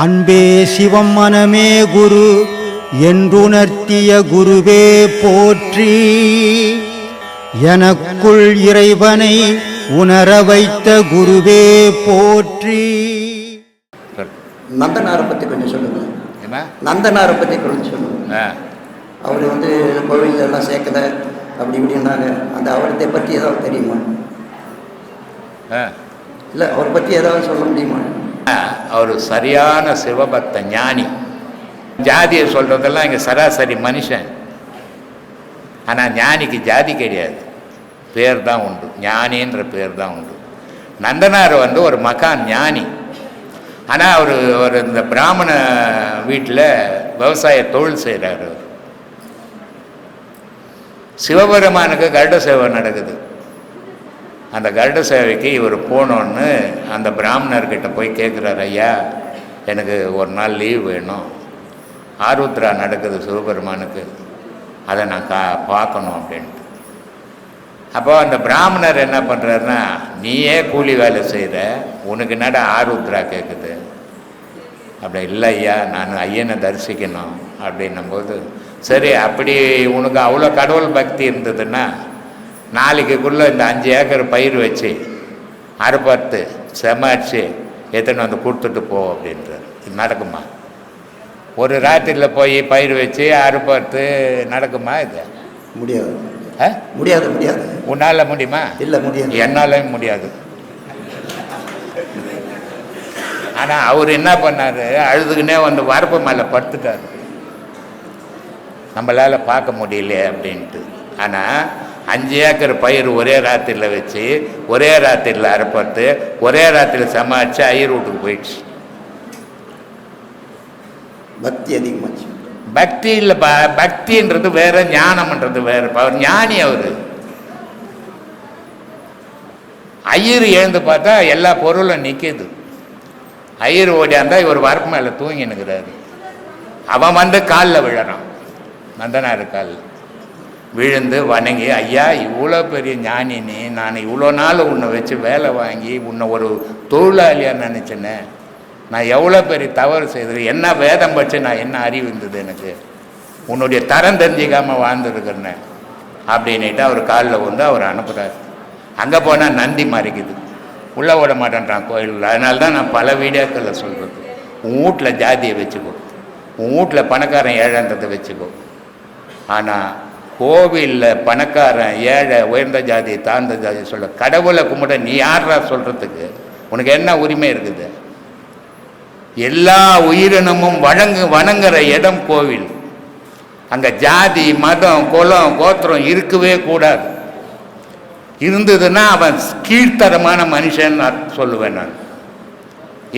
அன்பே சிவம் மனமே குரு என்றுணர்த்திய குருவே போற்றி. எனக்குள் இறைவனை உணர வைத்த குருவே போற்றி. நந்தனாரை பற்றி கொஞ்சம் சொல்லுங்க. நந்தனாரை பற்றி கொஞ்சம் சொல்லுங்க. அவர் கோவில் எல்லாம் சேர்க்கல அப்படி இப்படின்னாங்க. அந்த அவரத்தை பற்றி ஏதாவது தெரியுமா? இல்லை, அவரை பற்றி ஏதாவது சொல்ல முடியுமா? அவர் சரியான சிவபக்த ஞானி. ஜாதியை சொல்கிறதெல்லாம் இங்கே சராசரி மனுஷன். ஆனால் ஞானிக்கு ஜாதி கிடையாது, பேர் தான் உண்டு. ஞானின்ற பேர் தான் உண்டு. நந்தனார் ஒரு மகான் ஞானி. ஆனால் அவர் இந்த பிராமண வீட்டில் விவசாய தொழில் செய்கிறார். சிவபெருமானுக்கு கருட சேவை நடக்குது. அந்த கருட சேவைக்கு இவர் போனோன்னு அந்த பிராமணர்கிட்ட போய் கேட்குறாரு, ஐயா எனக்கு ஒரு நாள் லீவ் வேணும், ஆருத்ரா நடக்குது சிவபெருமானுக்கு, அதை நான் பார்க்கணும் அப்படின்ட்டு. அப்போ அந்த பிராமணர் என்ன பண்ணுறாருன்னா, நீயே கூலி வேலை செய்கிற, உனக்கு என்னடா ஆருத்ரா கேட்குது? அப்படி இல்லை ஐயா, நான் ஐயனை தரிசிக்கணும் அப்படின்னும்போது, சரி அப்படி உனக்கு அவ்வளோ கடவுள் பக்தி இருந்ததுன்னா நாளைக்குள்ளே இந்த 5 ஏக்கர் பயிர் வச்சு அறுபத்து செமாச்சு எத்தனை கொடுத்துட்டு போ அப்படின்றார். இது நடக்குமா? ஒரு ராத்திரியில் போய் பயிர் வச்சு அறுபத்து நடக்குமா? இது முடியாது. முடியாது முடியாது. உன்னால் முடியுமா? இல்லை, முடியாது. என்னாலும் முடியாது. ஆனால் அவர் என்ன பண்ணார், அழுதுக்குன்னே வரப்பு மேலே படுத்துட்டார், நம்மளால் பார்க்க முடியலையே அப்படின்ட்டு. ஆனால் 5 ஏக்கர் பயிர் ஒரே ராத்திரியில் வச்சு ஒரே ராத்திரியில் அறுப்பத்து ஒரே ராத்திரியில் சமாளித்து ஐயர் வீட்டுக்கு போயிடுச்சு. பக்தி அதிகமாச்சு. பக்தி இல்லை, பக்தின்றது வேற, ஞானம்ன்றது வேற. அவர் ஞானி. அவர் ஐயர் எழுந்து பார்த்தா எல்லா பொருளும் நிற்கிது. ஐயர் ஓடியாந்தா இவர் வரப்பு மேலே தூங்கினுக்கிறாரு. அவன் காலில் விழறான். நந்தனார் காலில் விழுந்து வணங்கி, ஐயா இவ்வளோ பெரிய ஞானினி, நான் இவ்வளோ நாள் உன்னை வச்சு வேலை வாங்கி உன்னை ஒரு தொழிலாளியாக நினச்சினே, நான் எவ்வளோ பெரிய தவறு செய்தது, என்ன வேதம் பற்றி நான் என்ன அறிவு இருந்தது எனக்கு, உன்னுடைய தரம் தெரிஞ்சிக்காமல் வாழ்ந்துருக்கிறேன்னு அப்படின்ட்டு அவர் காலில் அவர் அனுப்புகிறார். அங்கே போனால் நந்தி மறைக்குது, உள்ளே விட மாட்டேன்றான் கோயிலில். அதனால தான் நான் பல வீடியோக்களில் சொல்கிறது, உன் வீட்டில் ஜாதியை வச்சுக்கோ, உன் வீட்டில் பணக்காரன் ஏழைன்றதை வச்சுக்கோ. ஆனால் கோவிலில் பணக்காரன் ஏழை உயர்ந்த ஜாதி தாழ்ந்த ஜாதி சொல்ல, கடவுளை கும்பிட நீ யாரா சொல்கிறதுக்கு? உனக்கு என்ன உரிமை இருக்குது? எல்லா உயிரினமும் வணங்குற இடம் கோவில். அங்கே ஜாதி மதம் குலம் கோத்திரம் இருக்கவே கூடாது. இருந்ததுன்னா அவன் கீழ்த்தரமான மனுஷன் சொல்லுவேன் நான்.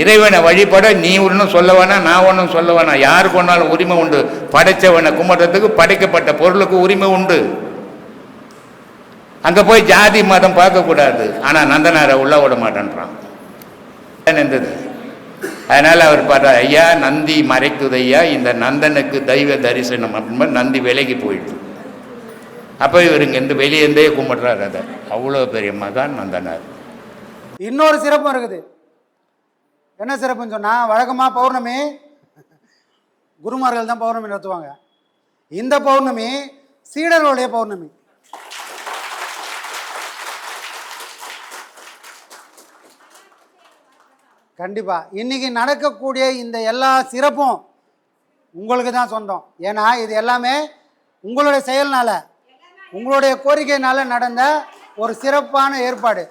இறைவனை வழிபட நீ ஒன்றும் சொல்ல வேணாம், நான் ஒன்றும் சொல்ல வேணாம். யாருக்கு ஒன்றாலும் உரிமை உண்டு. படைச்சவனை கும்பிட்றதுக்கு படைக்கப்பட்ட பொருளுக்கு உரிமை உண்டு. அங்கே போய் ஜாதி மதம் பார்க்கக்கூடாது. ஆனால் நந்தனாரை உள்ள விட மாட்டேன்றான். இருந்தது. அதனால் அவர் பார்த்தா, ஐயா நந்தி மறைக்குது ஐயா, இந்த நந்தனுக்கு தெய்வ தரிசனம் அப்படின்னு நந்தி விலகி போயிடுது. அப்போ இவர் இங்கேருந்து வெளியேந்தே கும்பிட்றாரு. அதை அவ்வளோ பெரிய மகான் நந்தனார். இன்னொரு சிறப்பும் இருக்குது. என்ன சிறப்புன்னு சொன்னால், வழக்கமாக பௌர்ணமி குருமார்கள் தான் பௌர்ணமி நடத்துவாங்க. இந்த பௌர்ணமி சீடர்களுடைய பௌர்ணமி. கண்டிப்பாக இன்றைக்கி நடக்கக்கூடிய இந்த எல்லா சிறப்பும் உங்களுக்கு தான் சொந்தம். ஏன்னா இது எல்லாமே உங்களுடைய செயல்னால, உங்களுடைய கோரிக்கையினால நடந்த ஒரு சிறப்பான ஏற்பாடு.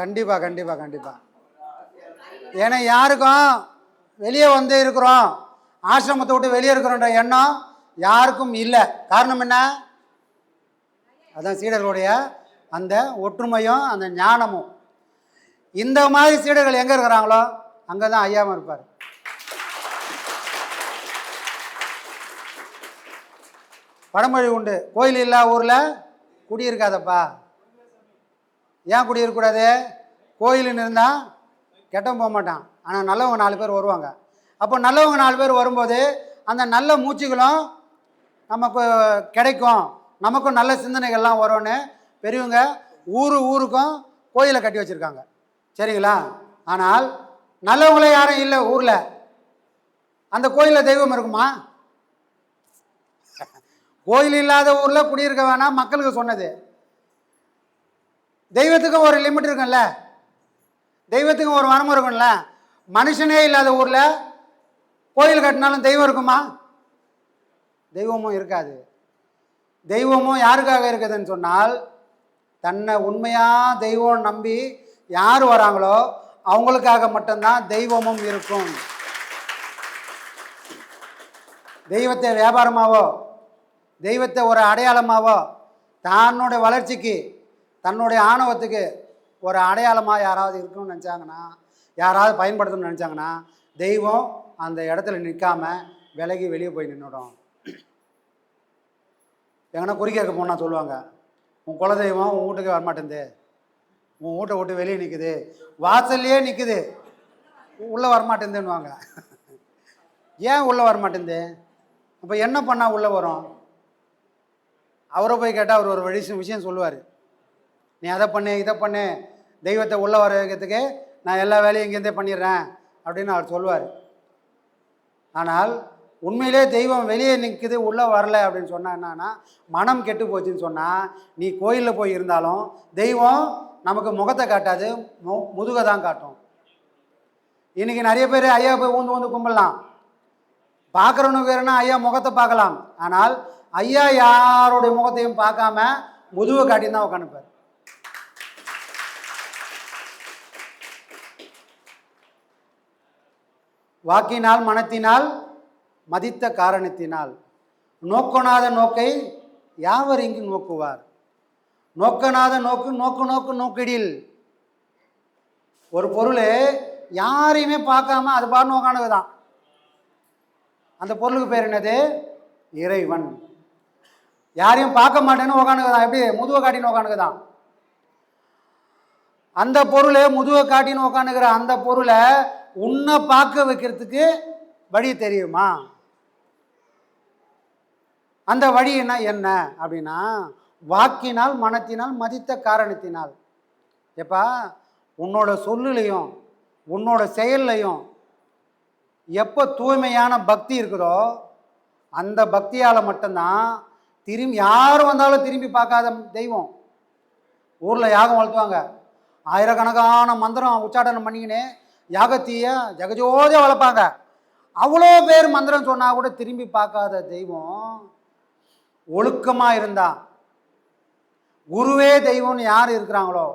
கண்டிப்பாக கண்டிப்பாக கண்டிப்பாக. ஏன்னா யாருக்கும் வெளியே இருக்கிறோம், ஆசிரமத்தை விட்டு வெளியே இருக்கிறோன்ற எண்ணம் யாருக்கும் இல்லை. காரணம் என்ன? அதான் சீடர்களுடைய அந்த ஒற்றுமையும் அந்த ஞானமும். இந்த மாதிரி சீடர்கள் எங்கே இருக்கிறாங்களோ அங்கே தான் ஐயாவும் இருப்பார். பழமொழி உண்டு, கோயில் இல்லா ஊரில் குடியிருக்காதப்பா. ஏன் குடியிருக்கக்கூடாது? கோயிலுன்னு இருந்தால் கெட்டவன் போக மாட்டான், ஆனால் நல்லவங்க 4 பேர் வருவாங்க. அப்போ நல்லவங்க 4 பேர் வரும்போது அந்த நல்ல மூச்சுகளும் நமக்கு கிடைக்கும், நமக்கும் நல்ல சிந்தனைகள்லாம் வரும்னு பெரியவங்க ஊருக்கும் கோயிலை கட்டி வச்சுருக்காங்க. சரிங்களா? ஆனால் நல்லவங்களே யாரும் இல்லை ஊரில். அந்த கோயிலில் தெய்வம் இருக்குமா? கோயில் இல்லாத ஊரில் குடியிருக்க வேணாம் மக்களுக்கு சொன்னது. தெய்வத்துக்கும் ஒரு லிமிட் இருக்குல்ல, தெய்வத்துக்கும் ஒரு வரம்பு இருக்கும்ல. மனுஷனே இல்லாத ஊரில் கோயில் கட்டினாலும் தெய்வம் இருக்குமா? தெய்வமும் இருக்காது. தெய்வமும் யாருக்காக இருக்குதுன்னு சொன்னால், தன்னை உண்மையாக தெய்வம் நம்பி யார் வராங்களோ அவங்களுக்காக மட்டும்தான் தெய்வமும் இருக்கும். தெய்வத்தை வியாபாரமாவோ, தெய்வத்தை ஒரு அடையாளமாவோ, தன்னுடைய வளர்ச்சிக்கு தன்னுடைய ஆணவத்துக்கு ஒரு அடையாளமாக யாராவது இருக்கணும்னு நினச்சாங்கன்னா, யாராவது பயன்படுத்தணும்னு நினச்சாங்கன்னா, தெய்வம் அந்த இடத்துல நிற்காம விலகி வெளியே போய் நின்றுடும். எங்கன்னா குறி கேட்க போனால் சொல்லுவாங்க, உன் குலதெய்வம் உன் வீட்டுக்கு வரமாட்டேங்குது, உன் வீட்டை விட்டு வெளியே நிற்குது, வாசல்லையே நிற்குது, உள்ளே வரமாட்டேங்குதுன்னுவாங்க. ஏன் உள்ளே வரமாட்டேங்குது? அப்போ என்ன பண்ணால் உள்ளே வரும்? அவரை போய் கேட்டால் அவர் ஒரு விஷயம் சொல்லுவார். நீ அதை பண்ணு இதை பண்ணு, தெய்வத்தை உள்ளே வர வைக்கிறதுக்கு நான் எல்லா வேலையும் இங்கேருந்தே பண்ணிடுறேன் அப்படின்னு அவர் சொல்லுவார். ஆனால் உண்மையிலே தெய்வம் வெளியே நிற்குது உள்ளே வரல அப்படின்னு சொன்னால் என்னன்னா, மனம் கெட்டு போச்சுன்னு சொன்னால், நீ கோயிலில் போய் இருந்தாலும் தெய்வம் நமக்கு முகத்தை காட்டாது, முதுகை தான் காட்டும். இன்றைக்கி நிறைய பேர் ஐயா போய் ஊந்து கும்பிடலாம், பார்க்குறவனுக்கு வேறுனா ஐயா முகத்தை பார்க்கலாம். ஆனால் ஐயா யாருடைய முகத்தையும் பார்க்காம முதுவை காட்டின்னு தான் உட்காந்துப்பார். வாக்கினால் மனத்தினால் மதித்த காரணத்தினால் நோக்கனாத நோக்கை யாவர் இங்கு நோக்குவார். நோக்கனாத நோக்கு நோக்கு நோக்கு நோக்கிடில். ஒரு பொருள் யாரையுமே பார்க்காம அது பாட்டு நோக்கானதுதான். அந்த பொருளுக்கு பேர் என்னது? இறைவன். யாரையும் பார்க்க மாட்டேன்னு உக்கானுக்குதான். எப்படி? முதுவை காட்டின்னு உக்கானுக்குதான். அந்த பொருளை முதுவை காட்டின்னு உக்கானுக்கிற அந்த பொருளை உன்னை பார்க்க வைக்கிறதுக்கு வழி தெரியுமா? அந்த வழி என்ன அப்படின்னா, வாக்கினால் மனத்தினால் மதித்த காரணத்தினால். எப்பா, உன்னோட சொல்லுலையும் உன்னோட செயல்லையும் எப்போ தூய்மையான பக்தி இருக்குதோ அந்த பக்தியால் மட்டும்தான் திரும்பி யார் வந்தாலும் திரும்பி பார்க்காத தெய்வம். ஊரில் யாகம் வளர்த்துவாங்க, ஆயிரக்கணக்கான மந்திரம் உச்சாடனம் பண்ணிக்கினே யாகத்தீய ஜெகஜோதியாக வளர்ப்பாங்க. அவ்வளோ பேர் மந்திரம் சொன்னால் கூட திரும்பி பார்க்காத தெய்வம் ஒழுக்கமாக இருந்தா, குருவே தெய்வம்னு யார் இருக்கிறாங்களோ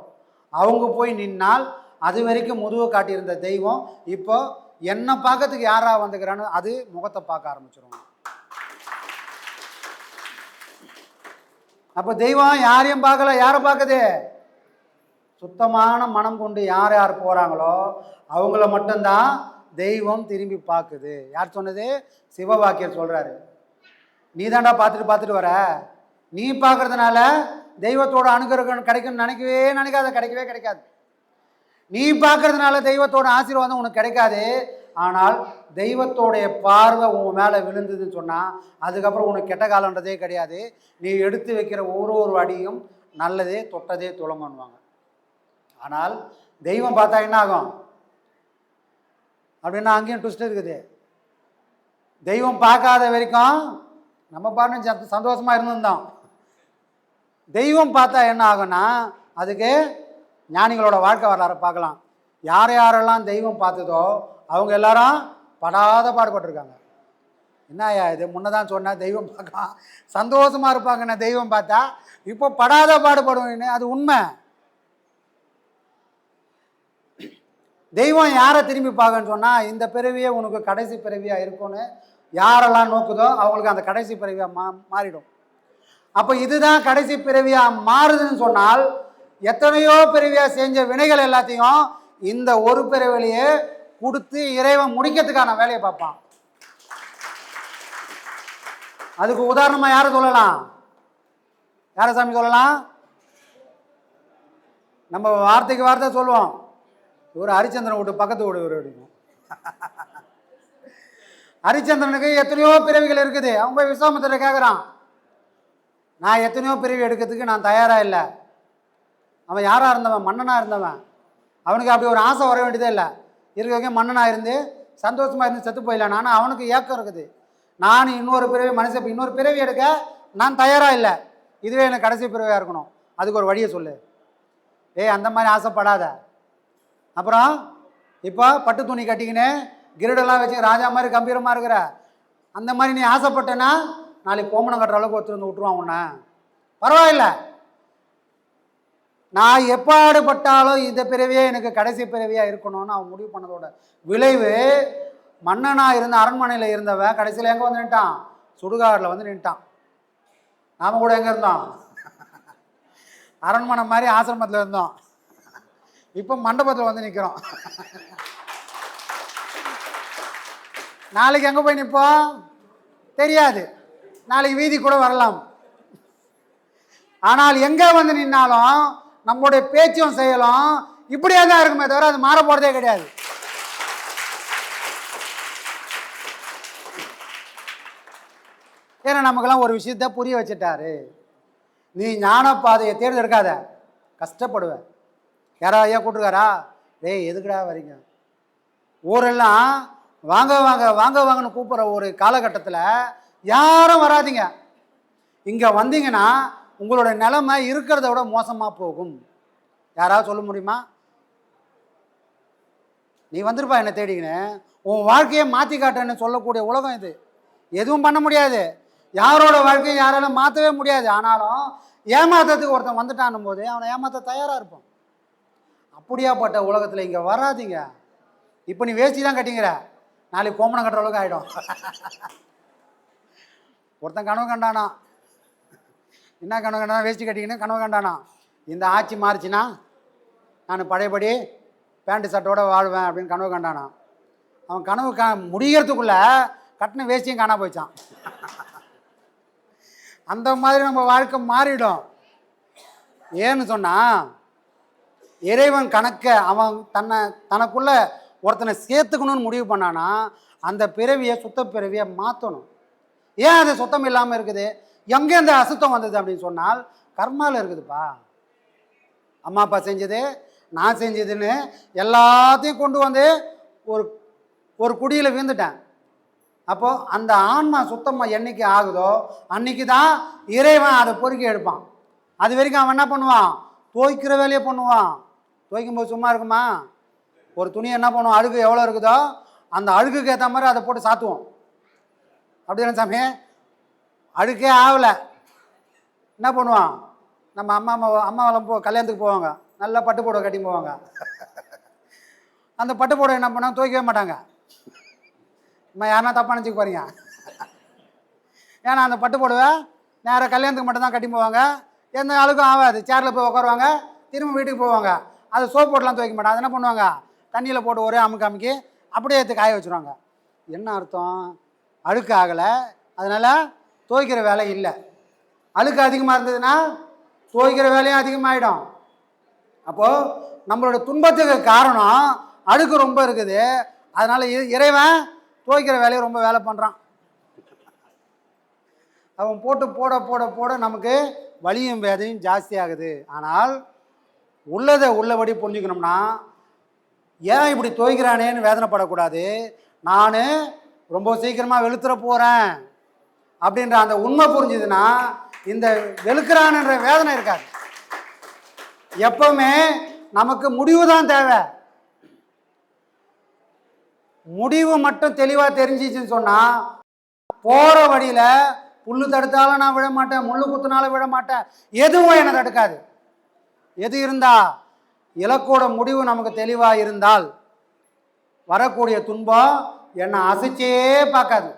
அவங்க போய் நின்னால், அது வரைக்கும் முதுவை காட்டியிருந்த தெய்வம் இப்போ என்னை பார்க்கறதுக்கு யாரா வந்துக்கிறான்னு அது முகத்தை பார்க்க ஆரம்பிச்சிடும். அப்போ தெய்வம் யாரையும் பார்க்கல, யாரை பார்க்குது? சுத்தமான மனம் கொண்டு யார் யார் போகிறாங்களோ அவங்கள மட்டும்தான் தெய்வம் திரும்பி பார்க்குது. யார் சொன்னது? சிவவாக்கியர் சொல்கிறாரு. நீ தாண்டா பார்த்துட்டு வர, நீ பார்க்கறதுனால தெய்வத்தோட அனுகிரகம் கிடைக்கும்னு நினைக்காத, கிடைக்கவே கிடைக்காது. நீ பார்க்கறதுனால தெய்வத்தோட ஆசீர்வாதம் உனக்கு கிடைக்காது. ஆனால் தெய்வத்தோடைய பார்வை உன் மேலே விழுந்ததுன்னு சொன்னால் அதுக்கப்புறம் உனக்கு கெட்ட காலன்றதே கிடையாது. நீ எடுத்து வைக்கிற ஒரு அடியும் நல்லதே தொட்டதே துளங்குவாங்க. ஆனால் தெய்வம் பார்த்தா என்ன ஆகும் அப்படின்னா, அங்கேயும் ட்விஸ்ட் இருக்குது. தெய்வம் பார்க்காத வரைக்கும் நம்ம பாட்டு சந்தோஷமாக இருந்திருந்தோம். தெய்வம் பார்த்தா என்ன ஆகும்னா, அதுக்கு ஞானிகளோட வாழ்க்கை வரலாறு பார்க்கலாம். யாரெல்லாம் தெய்வம் பார்த்ததோ அவங்க எல்லாரும் படாத பாடுபட்டிருக்காங்க. என்னய்யா இது, முன்னதான் சொன்னால் தெய்வம் பார்க்கலாம் சந்தோஷமாக இருப்பாங்கண்ணே, தெய்வம் பார்த்தா இப்போ படாத பாடுபடுவேன்னு. அது உண்மை. தெய்வம் யாரை திரும்பி பார்க்கன்னு சொன்னால், இந்த பிறவியே உனக்கு கடைசி பிறவியாக இருக்கும்னு யாரெல்லாம் நோக்குதோ அவங்களுக்கு அந்த கடைசி பிறவியாக மாறிடும். அப்போ இதுதான் கடைசி பிறவியாக மாறுதுன்னு சொன்னால், எத்தனையோ பிறவியாக செஞ்ச வினைகள் எல்லாத்தையும் இந்த ஒரு பிறவிலேயே கொடுத்து இறைவன் முடிக்கிறதுக்கான வேலையை பார்ப்பான். அதுக்கு உதாரணமாக யாரை சொல்லலாம்? யாரை சாமி சொல்லலாம்? நம்ம வார்த்தைக்கு வார்த்தை சொல்லுவோம், இவர் ஹரிச்சந்திரன் வீட்டு பக்கத்து வீடு இவர் அப்படிங்க. ஹரிச்சந்திரனுக்கு எத்தனையோ பிறவிகள் இருக்குது. அவங்க போய் விஸ்வாமித்திரரை கேட்குறான், நான் எத்தனையோ பிறவி எடுக்கிறதுக்கு நான் தயாராக இல்லை. அவன் யாராக இருந்தவன்? மன்னனாக இருந்தவன். அவனுக்கு அப்படி ஒரு ஆசை வர வேண்டியதே இல்லை. இருக்க மன்னனாக இருந்து சந்தோஷமாக இருந்து செத்து போயிடலாம். ஆனால் அவனுக்கு ஏக்கம் இருக்குது, நான் இன்னொரு பிறவி மனுஷன் இன்னொரு பிறவி எடுக்க நான் தயாராக இல்லை, இதுவே எனக்கு கடைசி பிறவியாக இருக்கணும், அதுக்கு ஒரு வழியை சொல்லு. அந்த மாதிரி ஆசைப்படாத. அப்புறம் இப்போ பட்டு துணி கட்டிக்கின்னு கிரீடெல்லாம் வச்சு ராஜா மாதிரி கம்பீரமாக இருக்கிற அந்த மாதிரி நீ ஆசைப்பட்டேன்னா நாளைக்கு கோமணம் கட்டுற அளவுக்கு ஒருத்தர் வந்து விட்டுருவான் உன்னை. பரவாயில்ல, நான் எப்பாடுபட்டாலும் இந்த பிறவியே எனக்கு கடைசி பிறவியாக இருக்கணும்னு அவன் முடிவு பண்ணதோட விளைவு, மன்னனாக இருந்த அரண்மனையில் இருந்தவன் கடைசியில் எங்கே வந்து நின்ட்டான்? சுடுகாட்டில் வந்து நின்ட்டான். நாம் கூட எங்கே இருந்தோம்? அரண்மனை மாதிரி ஆசிரமத்தில் இருந்தோம், இப்போ மண்டபத்தில் வந்து நிற்கிறோம். நாளைக்கு எங்கே போய் நிற்போம் தெரியாது, நாளைக்கு வீதி கூட வரலாம். ஆனால் எங்கே வந்து நின்னாலும் நம்முடைய பேச்சும் செயலும் இப்படியே தான் இருக்குமே தவிர அது மாற போகிறதே கிடையாது. ஏன்னா நமக்கெல்லாம் ஒரு விஷயத்த புரிய வச்சுட்டாரு. நீ ஞான பாதையை தேர்ந்தெடுக்காத, கஷ்டப்படுவேன். யாராவது ஐயா கூப்பிட்டுருக்காரா? எதுக்குடா வரீங்க? ஊரெல்லாம் வாங்க வாங்க வாங்க வாங்கன்னு கூப்பிட்ற ஒரு காலகட்டத்தில் யாரும் வராதிங்க. இங்கே வந்தீங்கன்னா உங்களோட நிலைமை இருக்கிறத விட மோசமாக போகும். யாராவது சொல்ல முடியுமா? நீ வந்திருப்பா என்னை தேடிக்கின்னு, உன் வாழ்க்கையை மாற்றி காட்டுன்னு சொல்லக்கூடிய உலகம் இது. எதுவும் பண்ண முடியாது, யாரோட வாழ்க்கையை யாராலும் மாற்றவே முடியாது. ஆனாலும் ஏமாத்துறதுக்கு ஒருத்தன் வந்துட்டான் போது அவனை ஏமாற்ற தயாராக இருப்பான். அப்படியாப்பட்ட உலகத்தில் இங்கே வராதிங்க. இப்போ நீ வேஷ்டி தான் கட்டிங்கிற, நாளைக்கு கோமணம் கட்டுற அளவுக்கு ஆகிடும். ஒருத்தன் கனவு கண்டானா, என்ன கனவு கண்டானா? வேஷ்டி கட்டிக்கின்னு கனவு கண்டானா, இந்த ஆட்சி மாறிச்சுன்னா நான் பழையபடி பேண்ட்டு சட்டோடு வாழ்வேன் அப்படின்னு கனவு கண்டானா. அவன் கனவு முடிகிறதுக்குள்ளே கட்டின வேஷ்டியும் காணா போயிச்சான். அந்த மாதிரி நம்ம வாழ்க்கை மாறிடும். ஏன்னு சொன்னால், இறைவன் கணக்கை அவன் தனக்குள்ள ஒருத்தனை சேர்த்துக்கணும்னு முடிவு பண்ணானா அந்த பிறவியை சுத்த பிறவியை மாற்றணும். ஏன் அது சுத்தம் இல்லாமல் இருக்குது? எங்கே அந்த அசுத்தம் வந்தது அப்படின்னு சொன்னால் கர்மாவில் இருக்குதுப்பா. அம்மா அப்பா செஞ்சது, நான் செஞ்சதுன்னு எல்லாத்தையும் கொண்டு வந்து ஒரு குடியில் வீழ்ந்துட்டேன். அப்போது அந்த ஆன்மா சுத்தமாக என்னைக்கு ஆகுதோ அன்னைக்கு தான் இறைவன் அதை பொறுக்கி எடுப்பான். அது வரைக்கும் அவன் என்ன பண்ணுவான்? துவைக்கிற வேலையை பண்ணுவான். துவைக்கும்போது சும்மா இருக்குமா? ஒரு துணி என்ன பண்ணுவோம், அழுகு எவ்வளோ இருக்குதோ அந்த அழுகுக்கு ஏற்ற மாதிரி அதை போட்டு சாத்துவோம். அப்படிதானே சாமி? அழுக்கே ஆகலை என்ன பண்ணுவான்? நம்ம அம்மாவெல்லாம் கல்யாணத்துக்கு போவாங்க, நல்லா பட்டு புடவை கட்டி போவாங்க. அந்த பட்டு புடவை என்ன பண்ணால் துவைக்கவே மாட்டாங்க. நம்ம யாருன்னா தப்பாக நினச்சிக்க போகிறீங்க? ஏன்னா அந்த பட்டு புடவை நேராக கல்யாணத்துக்கு மட்டும் தான் கட்டி போவாங்க, எந்த அழுக்கும் ஆகாது. சேரில் போய் உட்காருவாங்க, திரும்ப வீட்டுக்கு போவாங்க. அது சோப் போட்டுலாம் துவைக்க மாட்டாங்க. அது என்ன பண்ணுவாங்க? தண்ணியில் போட்டு ஒரே அமுக்கி அப்படியே எடுத்து காய வச்சுருவாங்க. என்ன அர்த்தம்? அழுக்கு ஆகலை, அதனால் துவைக்கிற வேலை இல்லை. அழுக்கு அதிகமாக இருந்ததுன்னா துவைக்கிற வேலையும் அதிகமாகிடும். அப்போது நம்மளோட துன்பத்துக்கு காரணம் அழுக்கு ரொம்ப இருக்குது. அதனால் இறைவன் துவைக்கிற வேலையை ரொம்ப வேலை பண்ணுறான். அவன் போட்டு போட போட போட நமக்கு வலியும் வேதையும் ஜாஸ்தி ஆகுது. ஆனால் உள்ளதை உள்ளபடி புரிஞ்சுக்கணும்னா, ஏன் இப்படி துவைக்கிறானேன்னு வேதனைப்படக்கூடாது. நான் ரொம்ப சீக்கிரமாக வெளுத்துற போகிறேன் அப்படின்ற அந்த உண்மை புரிஞ்சுதுன்னா இந்த வெளுக்கிறான்ன்ற வேதனை இருக்காது. எப்பவுமே நமக்கு முடிவு தான் தேவை. முடிவு மட்டும் தெளிவாக தெரிஞ்சிச்சுன்னு சொன்னால் போகிற வழியில் புல்லு தடுத்தாலும் நான் விட மாட்டேன், முள்ளு குத்துனாலும் விட மாட்டேன், எதுவும் என்னை தடுக்காது. எது இருந்தால் இலக்கோட முடிவு நமக்கு தெளிவாக இருந்தால் வரக்கூடிய துன்பம் என்னை அசைச்சே பார்க்காது.